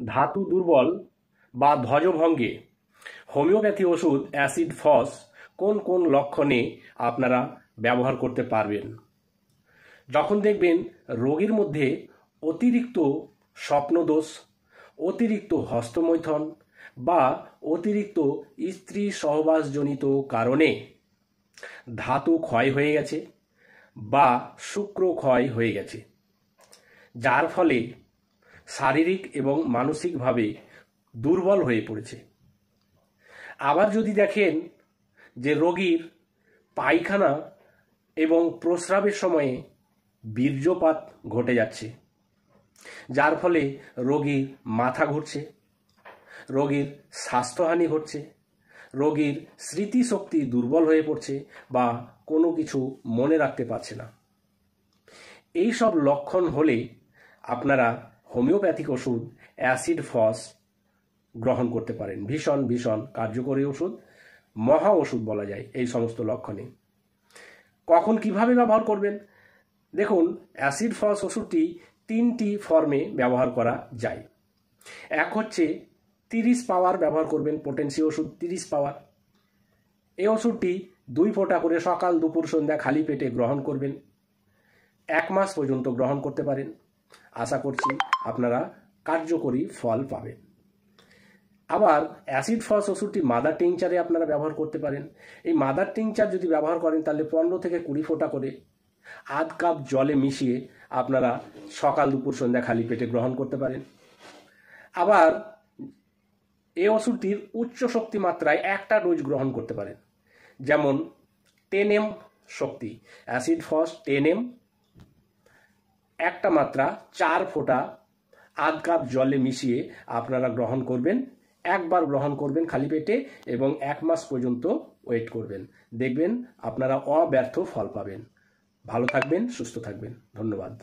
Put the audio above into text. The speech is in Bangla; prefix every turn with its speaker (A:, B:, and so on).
A: ধাতু দুর্বল বা ধ্বজভঙ্গে হোমিওপ্যাথি ওষুধ অ্যাসিড ফস কোন কোন লক্ষণে আপনারা ব্যবহার করতে পারবেন? যখন দেখবেন রোগীর মধ্যে অতিরিক্ত স্বপ্নদোষ, অতিরিক্ত হস্তমৈথুন বা অতিরিক্ত স্ত্রী সহবাসজনিত কারণে ধাতু ক্ষয় হয়ে গেছে বা শুক্র ক্ষয় হয়ে গেছে, যার ফলে শারীরিক এবং মানসিকভাবে দুর্বল হয়ে পড়েছে। আবার যদি দেখেন যে রোগীর পায়খানা এবং প্রস্রাবের সময়ে বীর্যপাত ঘটে যাচ্ছে, যার ফলে রোগীর মাথা ঘুরছে, রোগীর স্বাস্থ্যহানি ঘটছে, রোগীর স্মৃতিশক্তি দুর্বল হয়ে পড়ছে বা কোনো কিছু মনে রাখতে পারছে না, এই সব লক্ষণ হলে আপনারা হোমিওপ্যাথিক ওষুধ অ্যাসিড ফস গ্রহণ করতে পারেন। ভীষণ ভীষণ কার্যকরী ওষুধ, মহা ওষুধ বলা যায় এই সমস্ত লক্ষণে। কখন কিভাবে ব্যবহার করবেন? দেখুন, অ্যাসিড ফস ওষুধটি 3টি ফর্মে ব্যবহার করা যায়। এক হচ্ছে 30 পাওয়ার ব্যবহার করবেন, পোটেন্সি ওষুধ 30 পাওয়ার। এই ওষুধটি 2 ফোঁটা করে সকাল দুপুর সন্ধ্যা খালি পেটে গ্রহণ করবেন। 1 মাস পর্যন্ত গ্রহণ করতে পারেন। আশা করছি আপনারা কার্যকরী ফল পাবেন। আবার অ্যাসিড ফস ওষুধটি মাদার টিংচারে আপনারা ব্যবহার করতে পারেন। এই মাদার টিংচার যদি ব্যবহার করেন তাহলে 15 থেকে 20 ফোঁটা করে আধ কাপ জলে মিশিয়ে আপনারা সকাল দুপুর সন্ধ্যা খালি পেটে গ্রহণ করতে পারেন। আবার এই ওষুধটির উচ্চ শক্তি মাত্রায় একটা ডোজ গ্রহণ করতে পারেন, যেমন 10 mg শক্তি অ্যাসিড ফস 10 mg, একটা মাত্রা 4 ফোঁটা আধ কাপ জলে মিশিয়ে আপনারা গ্রহণ করবেন। একবার গ্রহণ করবেন খালি পেটে এবং 1 মাস পর্যন্ত ওয়েট করবেন। দেখবেন আপনারা অব্যর্থ ফল পাবেন। ভালো থাকবেন, সুস্থ থাকবেন। ধন্যবাদ।